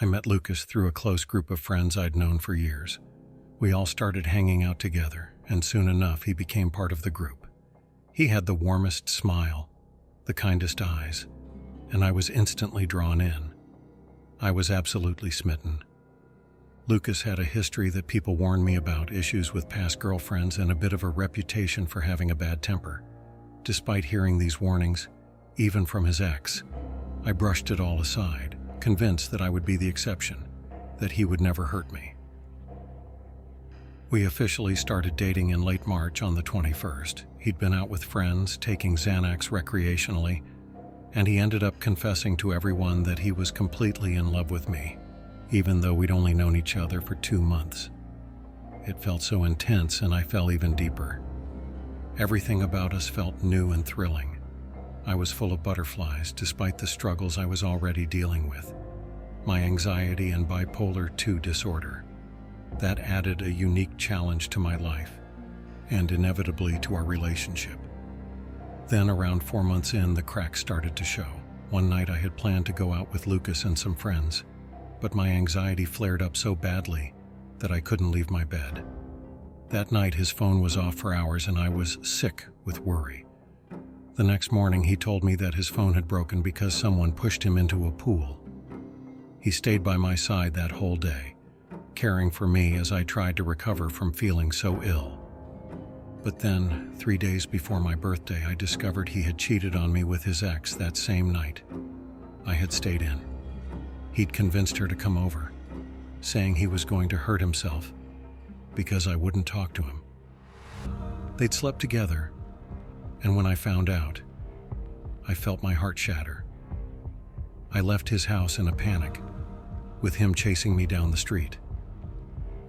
I met Lucas through a close group of friends I'd known for years. We all started hanging out together, and soon enough he became part of the group. He had the warmest smile, the kindest eyes, and I was instantly drawn in. I was absolutely smitten. Lucas had a history that people warned me about, issues with past girlfriends and a bit of a reputation for having a bad temper. Despite hearing these warnings, even from his ex, I brushed it all aside, convinced that I would be the exception, that he would never hurt me. We officially started dating in late March on the 21st. He'd been out with friends, taking Xanax recreationally, and he ended up confessing to everyone that he was completely in love with me, even though we'd only known each other for 2 months. It felt so intense, and I fell even deeper. Everything about us felt new and thrilling. I was full of butterflies, despite the struggles I was already dealing with. My anxiety and bipolar II disorder. That added a unique challenge to my life, and inevitably to our relationship. Then, around 4 months in, the cracks started to show. One night I had planned to go out with Lucas and some friends, but my anxiety flared up so badly that I couldn't leave my bed. That night his phone was off for hours and I was sick with worry. The next morning he told me that his phone had broken because someone pushed him into a pool. He stayed by my side that whole day, caring for me as I tried to recover from feeling so ill. But then, 3 days before my birthday, I discovered he had cheated on me with his ex that same night. I had stayed in. He'd convinced her to come over, saying he was going to hurt himself because I wouldn't talk to him. They'd slept together, and when I found out, I felt my heart shatter. I left his house in a panic, with him chasing me down the street.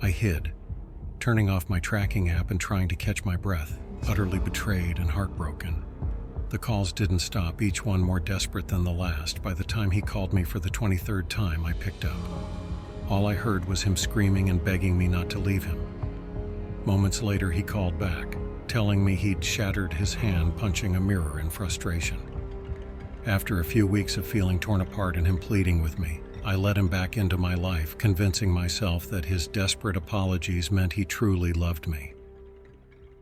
I hid, turning off my tracking app and trying to catch my breath, utterly betrayed and heartbroken. The calls didn't stop, each one more desperate than the last. By the time he called me for the 23rd time, I picked up. All I heard was him screaming and begging me not to leave him. Moments later, he called back, telling me he'd shattered his hand punching a mirror in frustration. After a few weeks of feeling torn apart and him pleading with me, I let him back into my life, convincing myself that his desperate apologies meant he truly loved me.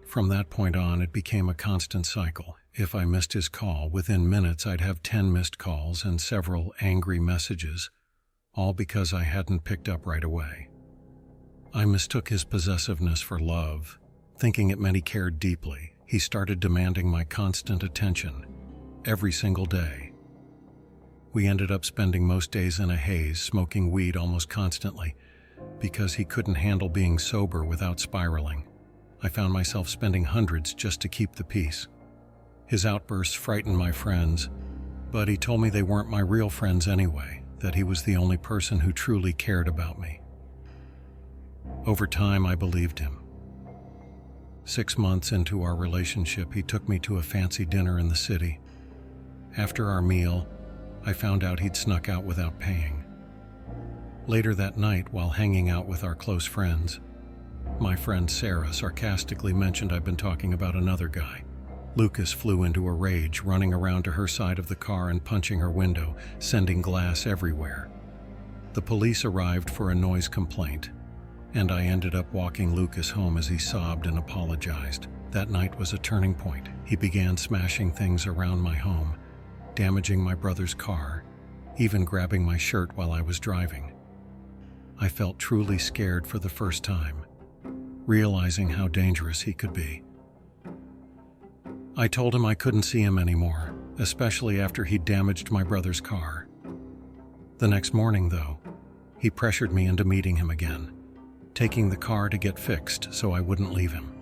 From that point on, it became a constant cycle. If I missed his call, within minutes I'd have 10 missed calls and several angry messages, all because I hadn't picked up right away. I mistook his possessiveness for love, thinking it meant he cared deeply. He started demanding my constant attention, every single day. We ended up spending most days in a haze, smoking weed almost constantly, because he couldn't handle being sober without spiraling. I found myself spending hundreds just to keep the peace. His outbursts frightened my friends, but he told me they weren't my real friends anyway, that he was the only person who truly cared about me. Over time, I believed him. 6 months into our relationship, he took me to a fancy dinner in the city. After our meal, I found out he'd snuck out without paying. Later that night, while hanging out with our close friends, my friend Sarah sarcastically mentioned I'd been talking about another guy. Lucas flew into a rage, running around to her side of the car and punching her window, sending glass everywhere. The police arrived for a noise complaint, and I ended up walking Lucas home as he sobbed and apologized. That night was a turning point. He began smashing things around my home, damaging my brother's car, even grabbing my shirt while I was driving. I felt truly scared for the first time, realizing how dangerous he could be. I told him I couldn't see him anymore, especially after he'd damaged my brother's car. The next morning, though, he pressured me into meeting him again, taking the car to get fixed so I wouldn't leave him.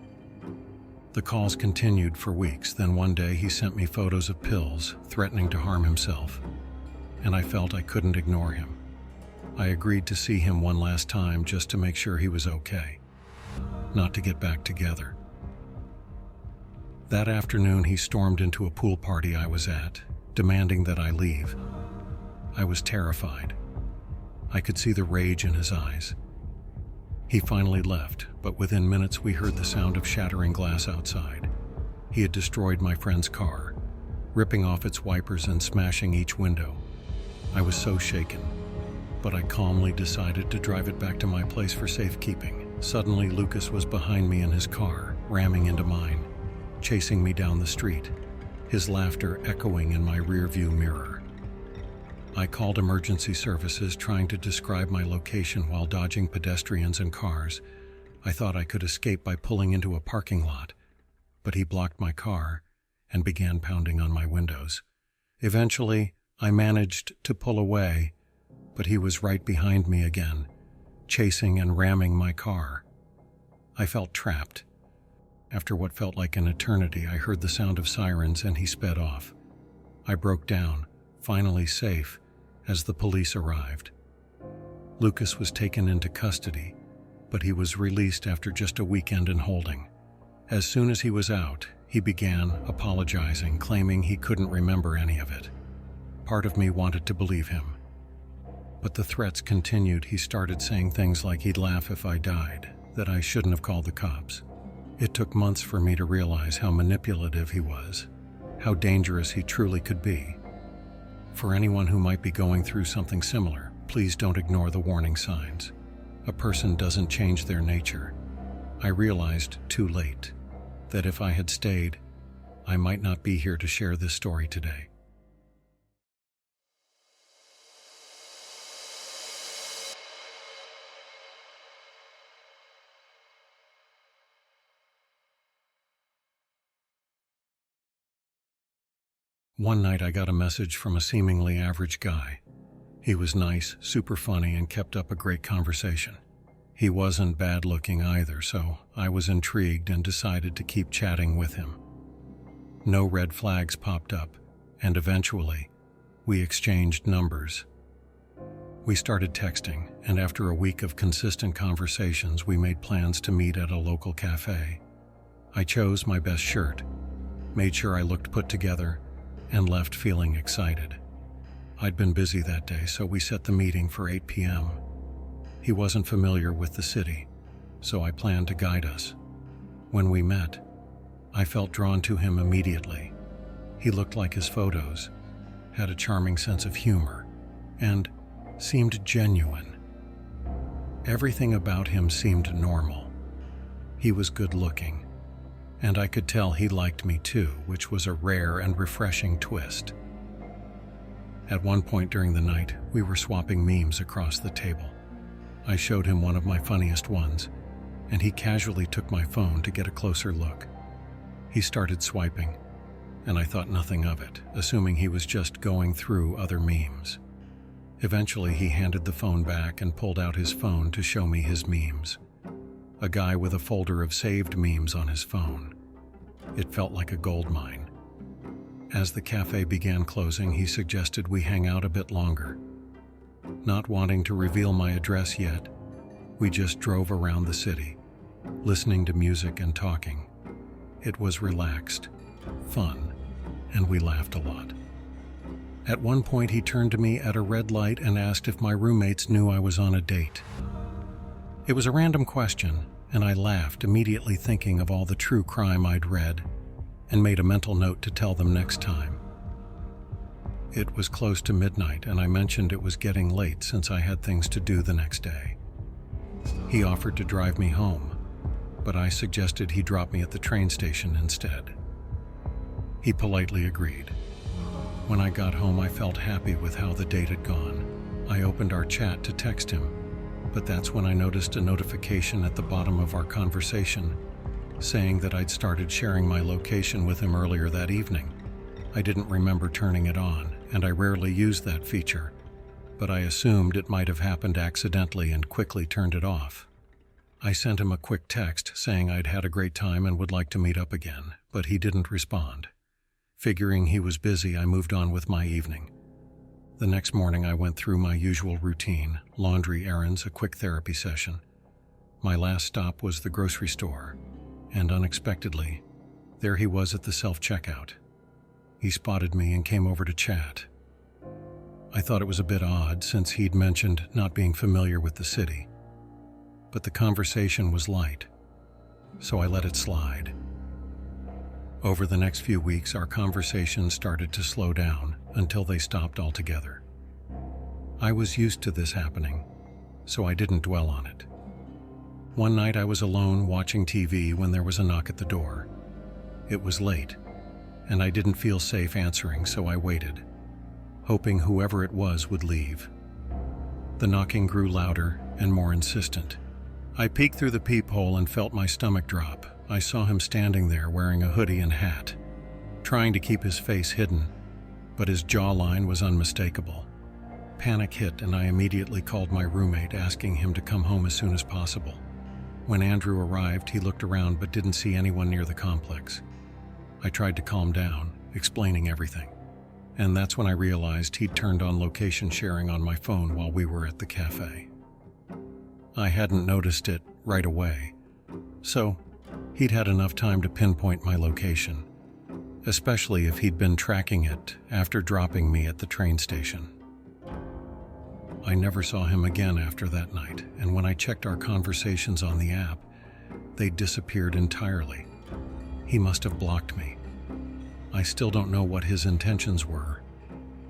The calls continued for weeks. Then one day he sent me photos of pills, threatening to harm himself, and I felt I couldn't ignore him. I agreed to see him one last time just to make sure he was okay, not to get back together. That afternoon he stormed into a pool party I was at, demanding that I leave. I was terrified. I could see the rage in his eyes. He finally left, but within minutes we heard the sound of shattering glass outside. He had destroyed my friend's car, ripping off its wipers and smashing each window. I was so shaken. but I calmly decided to drive it back to my place for safekeeping. Suddenly, Lucas was behind me in his car, ramming into mine, chasing me down the street, his laughter echoing in my rearview mirror. I called emergency services, trying to describe my location while dodging pedestrians and cars. I thought I could escape by pulling into a parking lot, but he blocked my car and began pounding on my windows. Eventually, I managed to pull away, but he was right behind me again, chasing and ramming my car. I felt trapped. After what felt like an eternity, I heard the sound of sirens and he sped off. I broke down, finally safe, as the police arrived. Lucas was taken into custody, but he was released after just a weekend in holding. As soon as he was out, he began apologizing, claiming he couldn't remember any of it. Part of me wanted to believe him. But the threats continued. He started saying things like he'd laugh if I died, that I shouldn't have called the cops. It took months for me to realize how manipulative he was, how dangerous he truly could be. For anyone who might be going through something similar, please don't ignore the warning signs. A person doesn't change their nature. I realized too late that if I had stayed, I might not be here to share this story today. One night I got a message from a seemingly average guy. He was nice, super funny, and kept up a great conversation. He wasn't bad looking either, so I was intrigued and decided to keep chatting with him. No red flags popped up, and eventually, we exchanged numbers. We started texting, and after a week of consistent conversations, we made plans to meet at a local cafe. I chose my best shirt, made sure I looked put together, and left feeling excited. I'd been busy that day, so we set the meeting for 8 p.m. He wasn't familiar with the city, so I planned to guide us. When we met, I felt drawn to him immediately. He looked like his photos, had a charming sense of humor, and seemed genuine. Everything about him seemed normal. He was good-looking, and I could tell he liked me too, which was a rare and refreshing twist. At one point during the night, we were swapping memes across the table. I showed him one of my funniest ones, and he casually took my phone to get a closer look. He started swiping, and I thought nothing of it, assuming he was just going through other memes. Eventually, he handed the phone back and pulled out his phone to show me his memes. A guy with a folder of saved memes on his phone. It felt like a gold mine. As the cafe began closing, he suggested we hang out a bit longer. Not wanting to reveal my address yet, we just drove around the city, listening to music and talking. It was relaxed, fun, and we laughed a lot. At one point, he turned to me at a red light and asked if my roommates knew I was on a date. It was a random question, and I laughed, immediately thinking of all the true crime I'd read, and made a mental note to tell them next time. It was close to midnight, and I mentioned it was getting late since I had things to do the next day. He offered to drive me home, but I suggested he drop me at the train station instead. He politely agreed. When I got home, I felt happy with how the date had gone. I opened our chat to text him, but that's when I noticed a notification at the bottom of our conversation saying that I'd started sharing my location with him earlier that evening. I didn't remember turning it on, and I rarely use that feature, but I assumed it might have happened accidentally and quickly turned it off. I sent him a quick text saying I'd had a great time and would like to meet up again, but he didn't respond. Figuring he was busy, I moved on with my evening. The next morning, I went through my usual routine: laundry errands, a quick therapy session. My last stop was the grocery store, and unexpectedly, there he was at the self-checkout. He spotted me and came over to chat. I thought it was a bit odd since he'd mentioned not being familiar with the city, but the conversation was light, so I let it slide. Over the next few weeks, our conversations started to slow down until they stopped altogether. I was used to this happening, so I didn't dwell on it. One night I was alone watching TV when there was a knock at the door. It was late, and I didn't feel safe answering, so I waited, hoping whoever it was would leave. The knocking grew louder and more insistent. I peeked through the peephole and felt my stomach drop. I saw him standing there wearing a hoodie and hat, trying to keep his face hidden, but his jawline was unmistakable. Panic hit, and I immediately called my roommate, asking him to come home as soon as possible. When Andrew arrived, he looked around but didn't see anyone near the complex. I tried to calm down, explaining everything, and that's when I realized he'd turned on location sharing on my phone while we were at the cafe. I hadn't noticed it right away, so he'd had enough time to pinpoint my location, especially if he'd been tracking it after dropping me at the train station. I never saw him again after that night, and when I checked our conversations on the app, they disappeared entirely. He must have blocked me. I still don't know what his intentions were,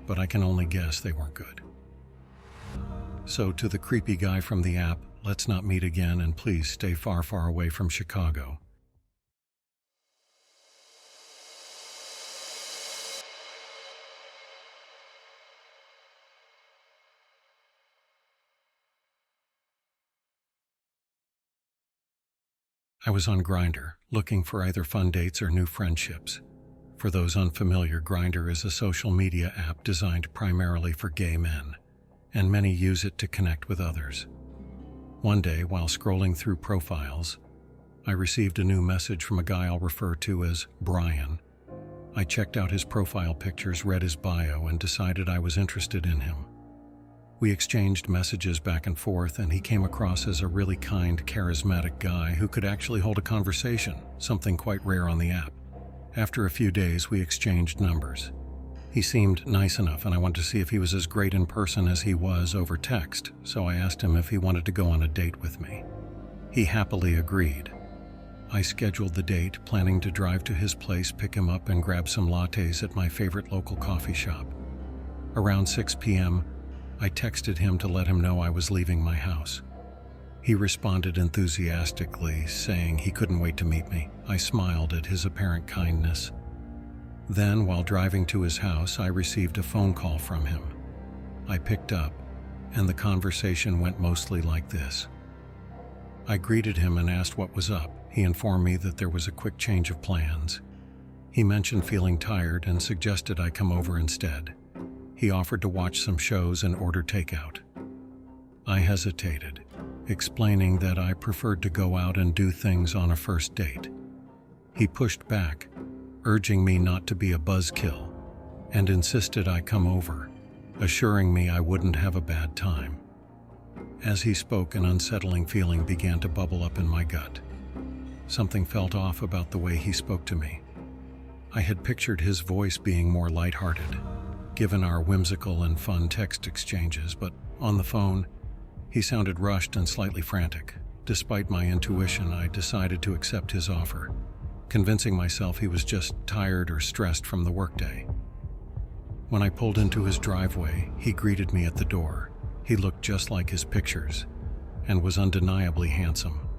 but I can only guess they weren't good. So to the creepy guy from the app, let's not meet again, and please stay far, far away from Chicago. I was on Grindr, looking for either fun dates or new friendships. For those unfamiliar, Grindr is a social media app designed primarily for gay men, and many use it to connect with others. One day, while scrolling through profiles, I received a new message from a guy I'll refer to as Brian. I checked out his profile pictures, read his bio, and decided I was interested in him. We exchanged messages back and forth, and he came across as a really kind, charismatic guy who could actually hold a conversation, something quite rare on the app. After a few days, we exchanged numbers. He seemed nice enough, and I wanted to see if he was as great in person as he was over text, so I asked him if he wanted to go on a date with me. He happily agreed. I scheduled the date, planning to drive to his place, pick him up, and grab some lattes at my favorite local coffee shop. Around 6 p.m., I texted him to let him know I was leaving my house. He responded enthusiastically, saying he couldn't wait to meet me. I smiled at his apparent kindness. Then, while driving to his house, I received a phone call from him. I picked up, and the conversation went mostly like this. I greeted him and asked what was up. He informed me that there was a quick change of plans. He mentioned feeling tired and suggested I come over instead. He offered to watch some shows and order takeout. I hesitated, explaining that I preferred to go out and do things on a first date. He pushed back, urging me not to be a buzzkill, and insisted I come over, assuring me I wouldn't have a bad time. As he spoke, an unsettling feeling began to bubble up in my gut. Something felt off about the way he spoke to me. I had pictured his voice being more lighthearted, given our whimsical and fun text exchanges, but on the phone, he sounded rushed and slightly frantic. Despite my intuition, I decided to accept his offer, convincing myself he was just tired or stressed from the workday. When I pulled into his driveway, he greeted me at the door. He looked just like his pictures and was undeniably handsome,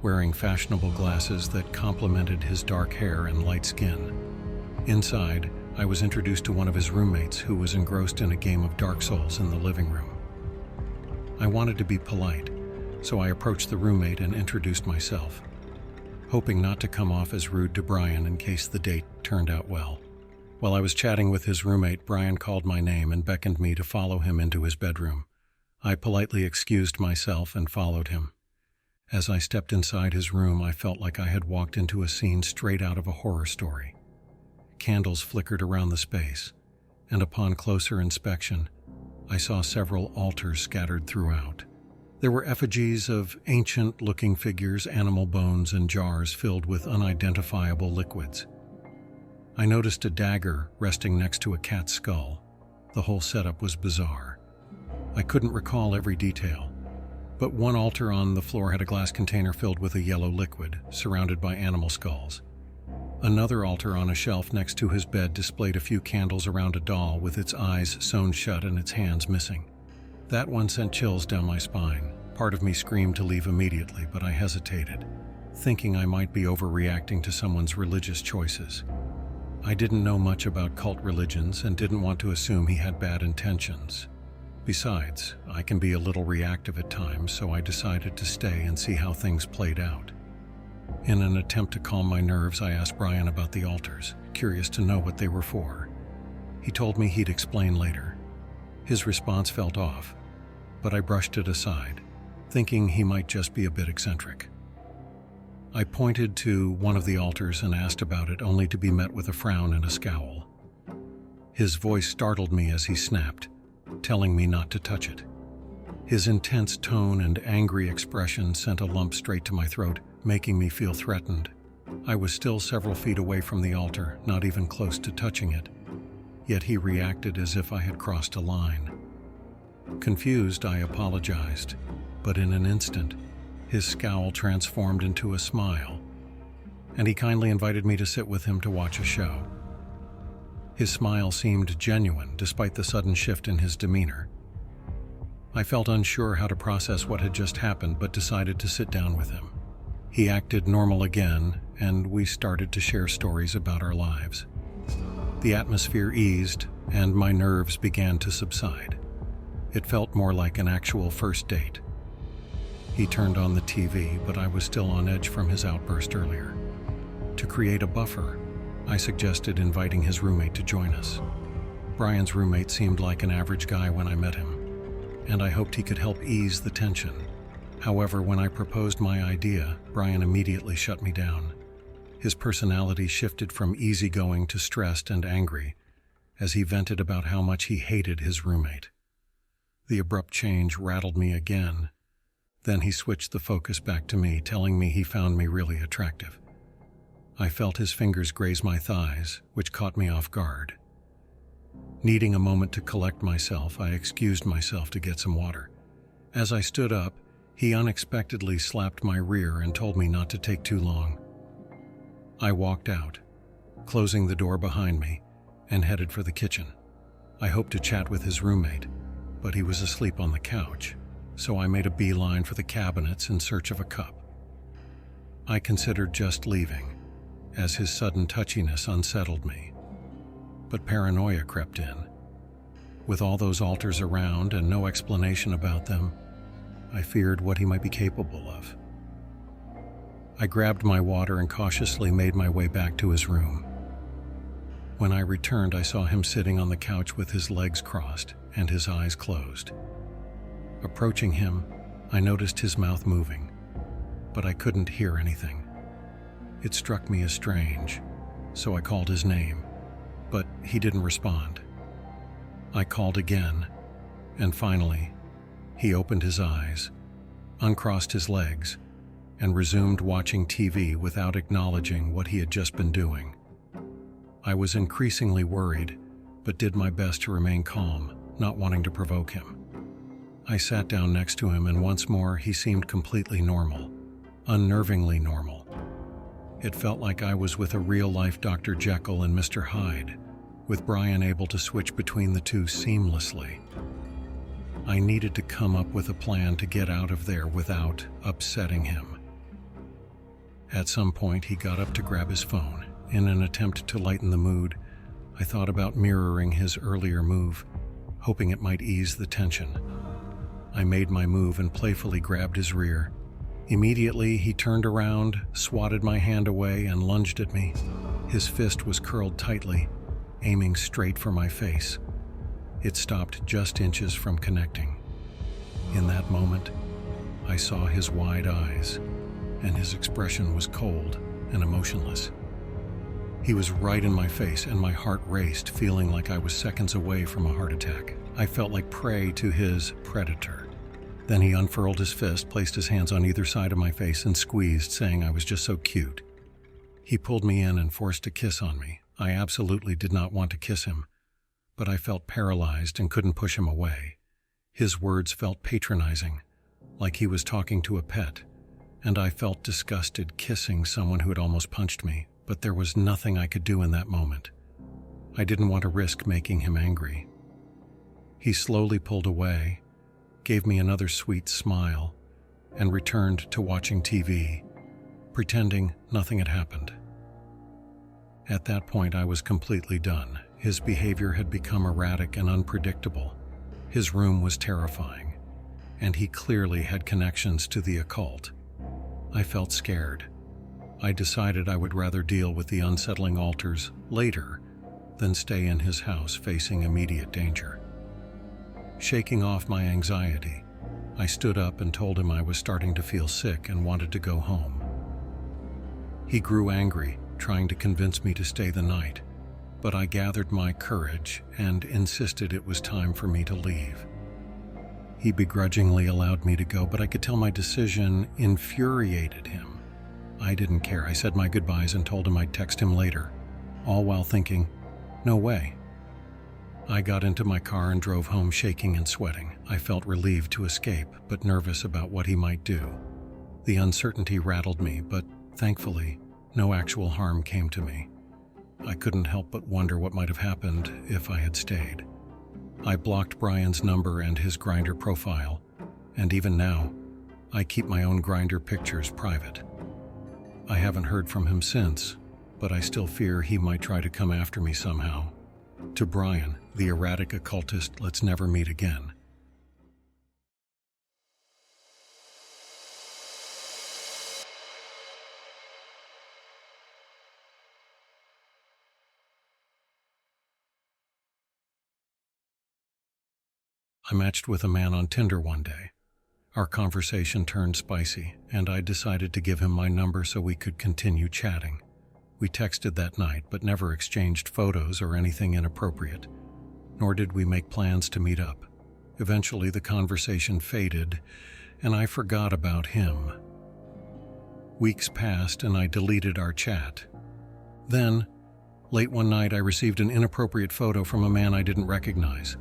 wearing fashionable glasses that complemented his dark hair and light skin. Inside, I was introduced to one of his roommates who was engrossed in a game of Dark Souls in the living room. I wanted to be polite, so I approached the roommate and introduced myself, hoping not to come off as rude to Brian in case the date turned out well. While I was chatting with his roommate, Brian called my name and beckoned me to follow him into his bedroom. I politely excused myself and followed him. As I stepped inside his room, I felt like I had walked into a scene straight out of a horror story. Candles flickered around the space, and upon closer inspection, I saw several altars scattered throughout. There were effigies of ancient-looking figures, animal bones, and jars filled with unidentifiable liquids. I noticed a dagger resting next to a cat's skull. The whole setup was bizarre. I couldn't recall every detail, but one altar on the floor had a glass container filled with a yellow liquid, surrounded by animal skulls. Another altar on a shelf next to his bed displayed a few candles around a doll with its eyes sewn shut and its hands missing. That one sent chills down my spine. Part of me screamed to leave immediately, but I hesitated, thinking I might be overreacting to someone's religious choices. I didn't know much about cult religions and didn't want to assume he had bad intentions. Besides, I can be a little reactive at times, so I decided to stay and see how things played out. In an attempt to calm my nerves, I asked Brian about the altars, curious to know what they were for. He told me he'd explain later. His response felt off, but I brushed it aside, thinking he might just be a bit eccentric. I pointed to one of the altars and asked about it, only to be met with a frown and a scowl. His voice startled me as he snapped, telling me not to touch it. His intense tone and angry expression sent a lump straight to my throat, making me feel threatened. I was still several feet away from the altar, not even close to touching it, yet he reacted as if I had crossed a line. Confused, I apologized, but in an instant, his scowl transformed into a smile, and he kindly invited me to sit with him to watch a show. His smile seemed genuine, despite the sudden shift in his demeanor. I felt unsure how to process what had just happened, but decided to sit down with him. He acted normal again, and we started to share stories about our lives. The atmosphere eased, and my nerves began to subside. It felt more like an actual first date. He turned on the TV, but I was still on edge from his outburst earlier. To create a buffer, I suggested inviting his roommate to join us. Brian's roommate seemed like an average guy when I met him, and I hoped he could help ease the tension. However, when I proposed my idea, Brian immediately shut me down. His personality shifted from easygoing to stressed and angry, as he vented about how much he hated his roommate. The abrupt change rattled me again. Then he switched the focus back to me, telling me he found me really attractive. I felt his fingers graze my thighs, which caught me off guard. Needing a moment to collect myself, I excused myself to get some water. As I stood up, he unexpectedly slapped my rear and told me not to take too long. I walked out, closing the door behind me, and headed for the kitchen. I hoped to chat with his roommate, but he was asleep on the couch, so I made a beeline for the cabinets in search of a cup. I considered just leaving, as his sudden touchiness unsettled me. But paranoia crept in. With all those altars around and no explanation about them, I feared what he might be capable of. I grabbed my water and cautiously made my way back to his room. When I returned, I saw him sitting on the couch with his legs crossed and his eyes closed. Approaching him, I noticed his mouth moving, but I couldn't hear anything. It struck me as strange, so I called his name, but he didn't respond. I called again, and finally, he opened his eyes, uncrossed his legs, and resumed watching TV without acknowledging what he had just been doing. I was increasingly worried, but did my best to remain calm, not wanting to provoke him. I sat down next to him, and once more he seemed completely normal, unnervingly normal. It felt like I was with a real-life Dr. Jekyll and Mr. Hyde, with Brian able to switch between the two seamlessly. I needed to come up with a plan to get out of there without upsetting him. At some point, he got up to grab his phone. In an attempt to lighten the mood, I thought about mirroring his earlier move, hoping it might ease the tension. I made my move and playfully grabbed his rear. Immediately, he turned around, swatted my hand away, and lunged at me. His fist was curled tightly, aiming straight for my face. It stopped just inches from connecting. In that moment, I saw his wide eyes, and his expression was cold and emotionless. He was right in my face, and my heart raced, feeling like I was seconds away from a heart attack. I felt like prey to his predator. Then he unfurled his fist, placed his hands on either side of my face, and squeezed, saying I was just so cute. He pulled me in and forced a kiss on me. I absolutely did not want to kiss him, but I felt paralyzed and couldn't push him away. His words felt patronizing, like he was talking to a pet, and I felt disgusted kissing someone who had almost punched me, but there was nothing I could do in that moment. I didn't want to risk making him angry. He slowly pulled away, gave me another sweet smile, and returned to watching TV, pretending nothing had happened. At that point, I was completely done. His behavior had become erratic and unpredictable. His room was terrifying, and he clearly had connections to the occult. I felt scared. I decided I would rather deal with the unsettling altars later than stay in his house facing immediate danger. Shaking off my anxiety, I stood up and told him I was starting to feel sick and wanted to go home. He grew angry, trying to convince me to stay the night, but I gathered my courage and insisted it was time for me to leave. He begrudgingly allowed me to go, but I could tell my decision infuriated him. I didn't care. I said my goodbyes and told him I'd text him later, all while thinking, no way. I got into my car and drove home shaking and sweating. I felt relieved to escape, but nervous about what he might do. The uncertainty rattled me, but thankfully, no actual harm came to me. I couldn't help but wonder what might have happened if I had stayed. I blocked Brian's number and his Grindr profile, and even now, I keep my own Grindr pictures private. I haven't heard from him since, but I still fear he might try to come after me somehow. To Brian, the erratic occultist, let's never meet again. I matched with a man on Tinder one day. Our conversation turned spicy, and I decided to give him my number so we could continue chatting. We texted that night, but never exchanged photos or anything inappropriate, nor did we make plans to meet up. Eventually, the conversation faded, and I forgot about him. Weeks passed, and I deleted our chat. Then, late one night, I received an inappropriate photo from a man I didn't recognize.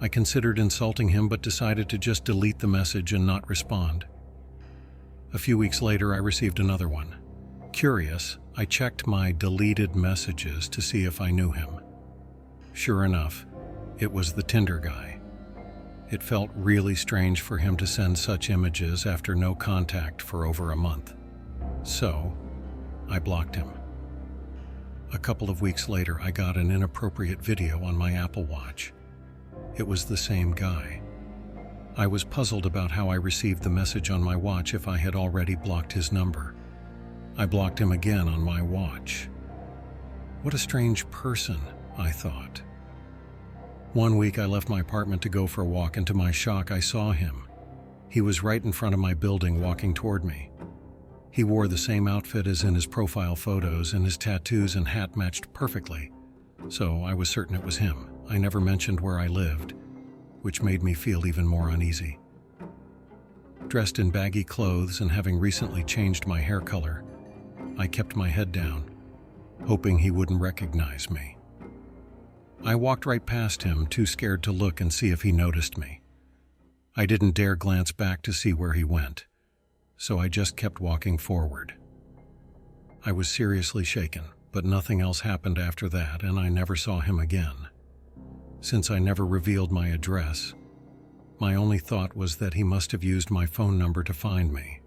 I considered insulting him, but decided to just delete the message and not respond. A few weeks later, I received another one. Curious, I checked my deleted messages to see if I knew him. Sure enough, it was the Tinder guy. It felt really strange for him to send such images after no contact for over a month. So, I blocked him. A couple of weeks later, I got an inappropriate video on my Apple Watch. It was the same guy. I was puzzled about how I received the message on my watch if I had already blocked his number. I blocked him again on my watch. What a strange person, I thought. One week I left my apartment to go for a walk, and to my shock I saw him. He was right in front of my building walking toward me. He wore the same outfit as in his profile photos, and his tattoos and hat matched perfectly, so I was certain it was him. I never mentioned where I lived, which made me feel even more uneasy. Dressed in baggy clothes and having recently changed my hair color, I kept my head down, hoping he wouldn't recognize me. I walked right past him, too scared to look and see if he noticed me. I didn't dare glance back to see where he went, so I just kept walking forward. I was seriously shaken, but nothing else happened after that, and I never saw him again. Since I never revealed my address, my only thought was that he must have used my phone number to find me.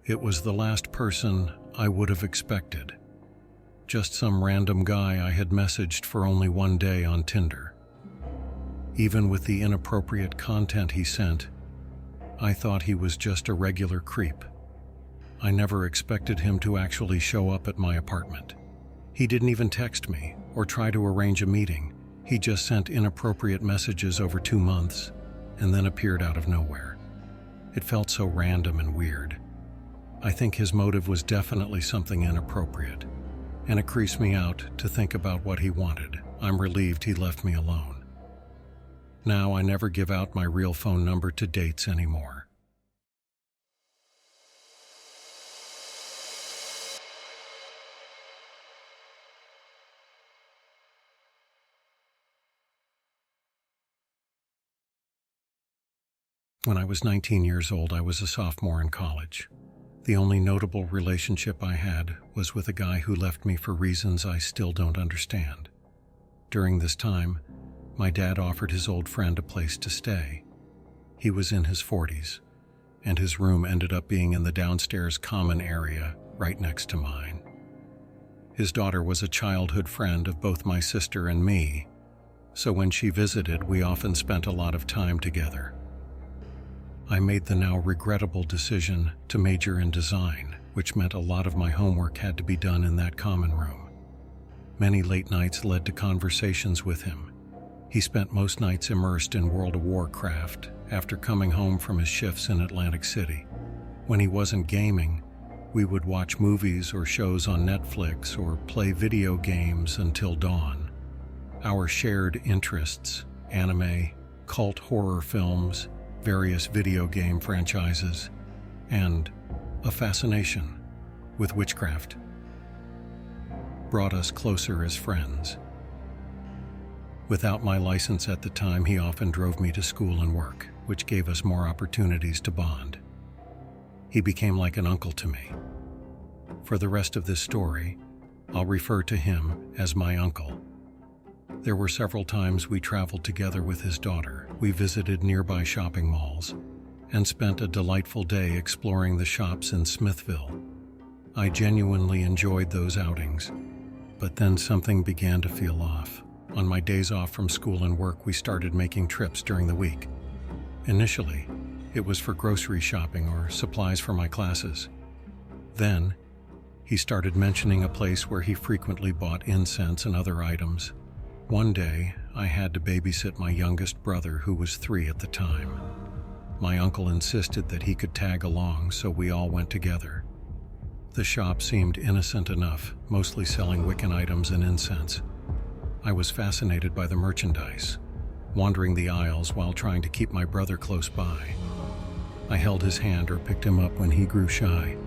It was the last person I would have expected. Just some random guy I had messaged for only one day on Tinder. Even with the inappropriate content he sent, I thought he was just a regular creep. I never expected him to actually show up at my apartment. He didn't even text me or try to arrange a meeting. He just sent inappropriate messages over 2 months and then appeared out of nowhere. It felt so random and weird. I think his motive was definitely something inappropriate, and it creeps me out to think about what he wanted. I'm relieved he left me alone. Now I never give out my real phone number to dates anymore. When I was 19 years old, I was a sophomore in college. The only notable relationship I had was with a guy who left me for reasons I still don't understand. During this time, my dad offered his old friend a place to stay. He was in his 40s, and his room ended up being in the downstairs common area right next to mine. His daughter was a childhood friend of both my sister and me, so when she visited, we often spent a lot of time together. I made the now regrettable decision to major in design, which meant a lot of my homework had to be done in that common room. Many late nights led to conversations with him. He spent most nights immersed in World of Warcraft after coming home from his shifts in Atlantic City. When he wasn't gaming, we would watch movies or shows on Netflix or play video games until dawn. Our shared interests, anime, cult horror films, various video game franchises, and a fascination with witchcraft, brought us closer as friends. Without my license at the time, he often drove me to school and work, which gave us more opportunities to bond. He became like an uncle to me. For the rest of this story, I'll refer to him as my uncle. There were several times we traveled together with his daughter. We visited nearby shopping malls and spent a delightful day exploring the shops in Smithville. I genuinely enjoyed those outings, but then something began to feel off. On my days off from school and work, we started making trips during the week. Initially, it was for grocery shopping or supplies for my classes. Then, he started mentioning a place where he frequently bought incense and other items. One day, I had to babysit my youngest brother, who was 3 at the time. My uncle insisted that he could tag along, so we all went together. The shop seemed innocent enough, mostly selling Wiccan items and incense. I was fascinated by the merchandise, wandering the aisles while trying to keep my brother close by. I held his hand or picked him up when he grew shy.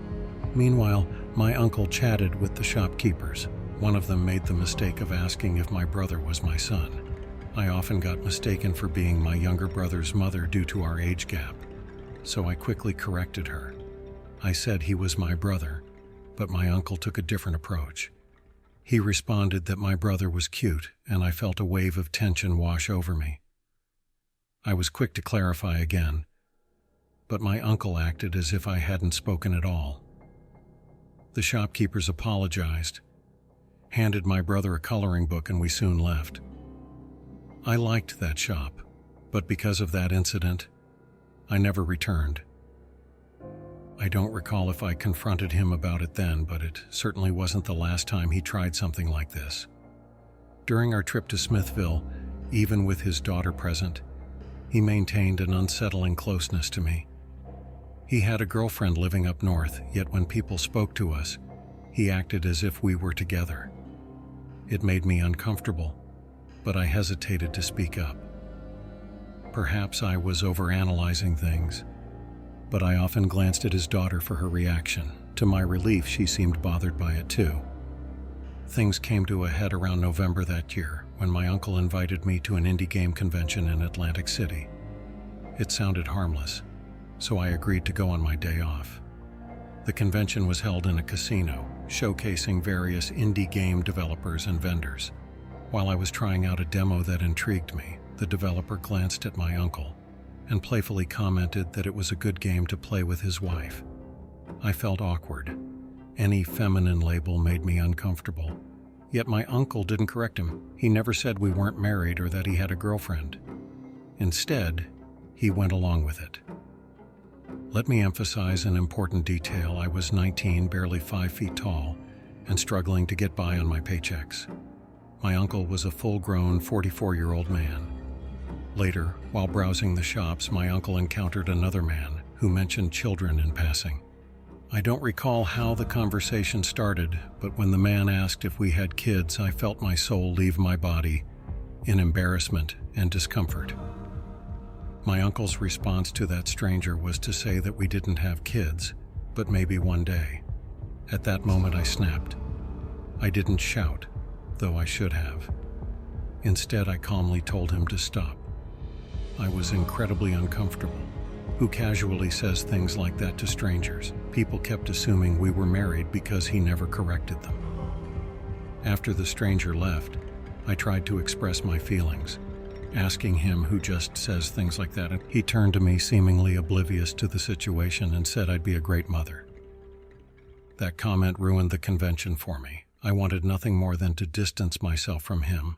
Meanwhile, my uncle chatted with the shopkeepers. One of them made the mistake of asking if my brother was my son. I often got mistaken for being my younger brother's mother due to our age gap, so I quickly corrected her. I said he was my brother, but my uncle took a different approach. He responded that my brother was cute, and I felt a wave of tension wash over me. I was quick to clarify again, but my uncle acted as if I hadn't spoken at all. The shopkeepers apologized, handed my brother a coloring book, and we soon left. I liked that shop, but because of that incident, I never returned. I don't recall if I confronted him about it then, but it certainly wasn't the last time he tried something like this. During our trip to Smithville, even with his daughter present, he maintained an unsettling closeness to me. He had a girlfriend living up north, yet when people spoke to us, he acted as if we were together. It made me uncomfortable, but I hesitated to speak up. Perhaps I was overanalyzing things, but I often glanced at his daughter for her reaction. To my relief, she seemed bothered by it too. Things came to a head around November that year, when my uncle invited me to an indie game convention in Atlantic City. It sounded harmless, so I agreed to go on my day off. The convention was held in a casino, showcasing various indie game developers and vendors. While I was trying out a demo that intrigued me, the developer glanced at my uncle and playfully commented that it was a good game to play with his wife. I felt awkward. Any feminine label made me uncomfortable. Yet my uncle didn't correct him. He never said we weren't married or that he had a girlfriend. Instead, he went along with it. Let me emphasize an important detail. I was 19, barely 5 feet tall, and struggling to get by on my paychecks. My uncle was a full-grown 44-year-old man. Later, while browsing the shops, my uncle encountered another man who mentioned children in passing. I don't recall how the conversation started, but when the man asked if we had kids, I felt my soul leave my body in embarrassment and discomfort. My uncle's response to that stranger was to say that we didn't have kids, but maybe one day. At that moment, I snapped. I didn't shout, though I should have. Instead, I calmly told him to stop. I was incredibly uncomfortable. Who casually says things like that to strangers? People kept assuming we were married because he never corrected them. After the stranger left, I tried to express my feelings. asking him who just says things like that, and he turned to me seemingly oblivious to the situation and said I'd be a great mother. That comment ruined the convention for me. I wanted nothing more than to distance myself from him,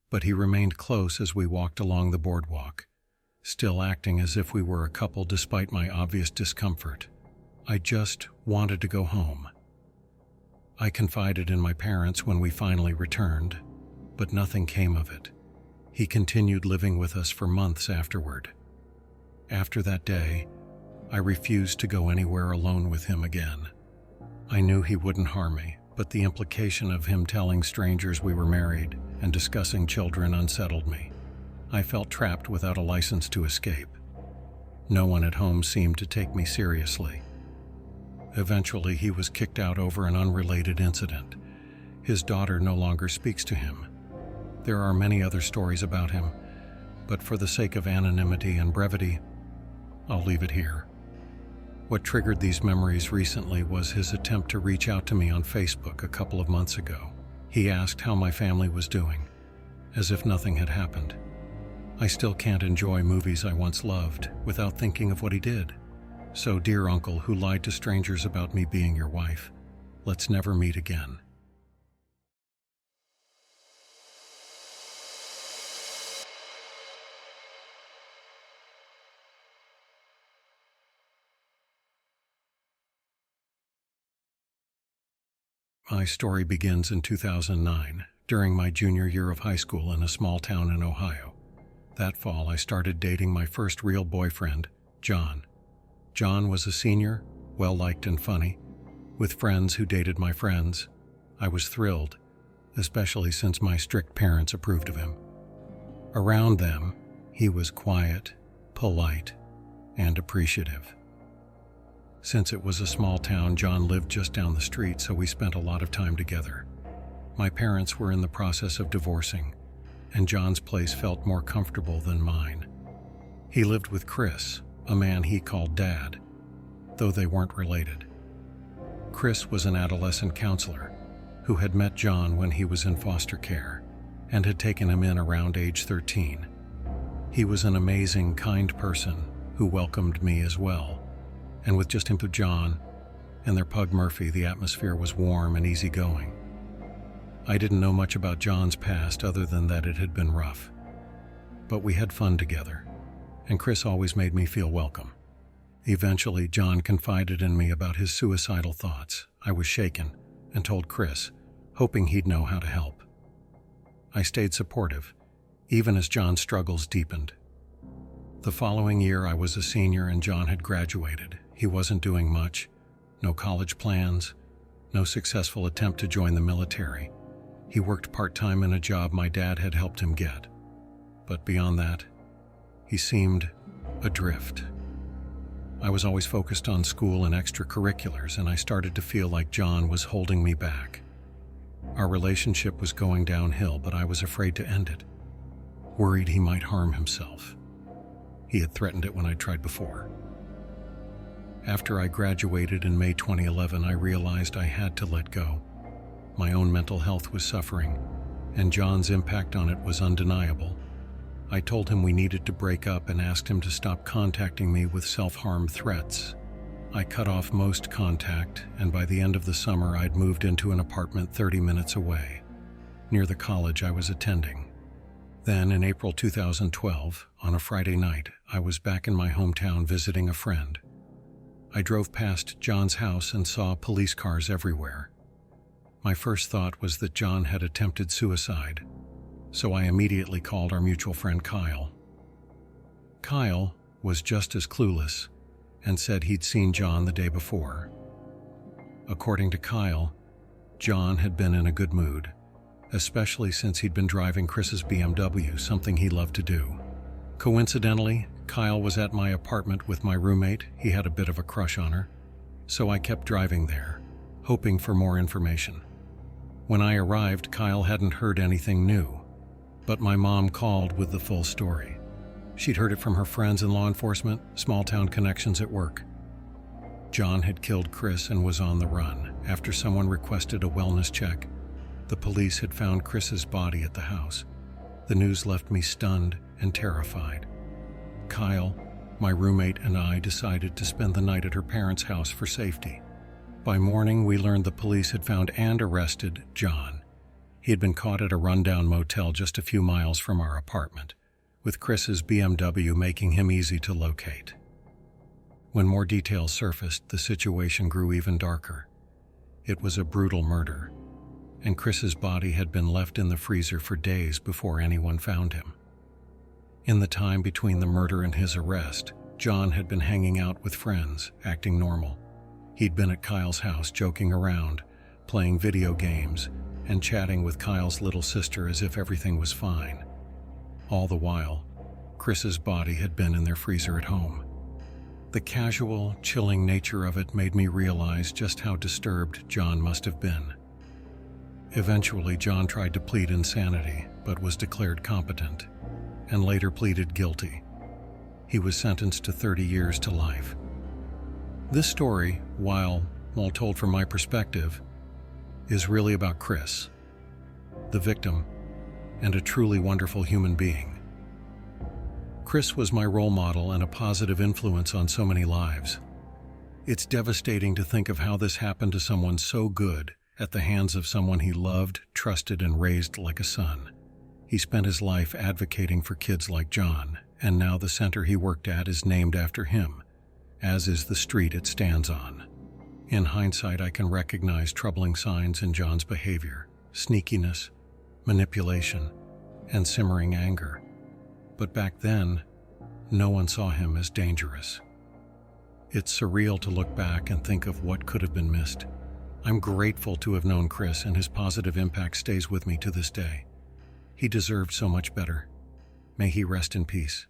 but he remained close as we walked along the boardwalk, still acting as if we were a couple despite my obvious discomfort. I just wanted to go home. I confided in my parents when we finally returned, but nothing came of it. He continued living with us for months afterward. After that day, I refused to go anywhere alone with him again. I knew he wouldn't harm me, but the implication of him telling strangers we were married and discussing children unsettled me. I felt trapped without a license to escape. No one at home seemed to take me seriously. Eventually, he was kicked out over an unrelated incident. His daughter no longer speaks to him. There are many other stories about him, but for the sake of anonymity and brevity, I'll leave it here. What triggered these memories recently was his attempt to reach out to me on Facebook a couple of months ago. He asked how my family was doing, as if nothing had happened. I still can't enjoy movies I once loved without thinking of what he did. So, dear uncle who lied to strangers about me being your wife, let's never meet again. My story begins in 2009, during my junior year of high school in a small town in Ohio. That fall, I started dating my first real boyfriend, John. John was a senior, well-liked and funny, with friends who dated my friends. I was thrilled, especially since my strict parents approved of him. Around them, he was quiet, polite, and appreciative. Since it was a small town, John lived just down the street, so we spent a lot of time together. My parents were in the process of divorcing, and John's place felt more comfortable than mine. He lived with Chris, a man he called Dad, though they weren't related. Chris was an adolescent counselor who had met John when he was in foster care and had taken him in around age 13. He was an amazing, kind person who welcomed me as well. And with just him to John and their pug Murphy, the atmosphere was warm and easygoing. I didn't know much about John's past other than that it had been rough. But we had fun together, and Chris always made me feel welcome. Eventually, John confided in me about his suicidal thoughts. I was shaken and told Chris, hoping he'd know how to help. I stayed supportive, even as John's struggles deepened. The following year, I was a senior and John had graduated. He wasn't doing much, no college plans, no successful attempt to join the military. He worked part-time in a job my dad had helped him get. But beyond that, he seemed adrift. I was always focused on school and extracurriculars, and I started to feel like John was holding me back. Our relationship was going downhill, but I was afraid to end it, worried he might harm himself. He had threatened it when I tried before. After I graduated in May 2011, I realized I had to let go. My own mental health was suffering, and John's impact on it was undeniable. I told him we needed to break up and asked him to stop contacting me with self-harm threats. I cut off most contact, and by the end of the summer, I'd moved into an apartment 30 minutes away, near the college I was attending. Then, in April 2012, on a Friday night, I was back in my hometown visiting a friend. I drove past John's house and saw police cars everywhere. My first thought was that John had attempted suicide, so I immediately called our mutual friend Kyle. Kyle was just as clueless and said he'd seen John the day before. According to Kyle, John had been in a good mood, especially since he'd been driving Chris's BMW, something he loved to do. Coincidentally, Kyle was at my apartment with my roommate. He had a bit of a crush on her, so I kept driving there, hoping for more information. When I arrived, Kyle hadn't heard anything new, but my mom called with the full story. She'd heard it from her friends in law enforcement, small-town connections at work. John had killed Chris and was on the run. After someone requested a wellness check, the police had found Chris's body at the house. The news left me stunned and terrified. Kyle, my roommate, and I decided to spend the night at her parents' house for safety. By morning, we learned the police had found and arrested John. He had been caught at a rundown motel just a few miles from our apartment, with Chris's BMW making him easy to locate. When more details surfaced, the situation grew even darker. It was a brutal murder, and Chris's body had been left in the freezer for days before anyone found him. In the time between the murder and his arrest, John had been hanging out with friends, acting normal. He'd been at Kyle's house joking around, playing video games, and chatting with Kyle's little sister as if everything was fine. All the while, Chris's body had been in their freezer at home. The casual, chilling nature of it made me realize just how disturbed John must have been. Eventually, John tried to plead insanity, but was declared competent, and later pleaded guilty. He was sentenced to 30 years to life. This story, while told from my perspective, is really about Chris, the victim, and a truly wonderful human being. Chris was my role model and a positive influence on so many lives. It's devastating to think of how this happened to someone so good at the hands of someone he loved, trusted, and raised like a son. He spent his life advocating for kids like John, and now the center he worked at is named after him, as is the street it stands on. In hindsight, I can recognize troubling signs in John's behavior: sneakiness, manipulation, and simmering anger. But back then, no one saw him as dangerous. It's surreal to look back and think of what could have been missed. I'm grateful to have known Chris, and his positive impact stays with me to this day. He deserved so much better. May he rest in peace.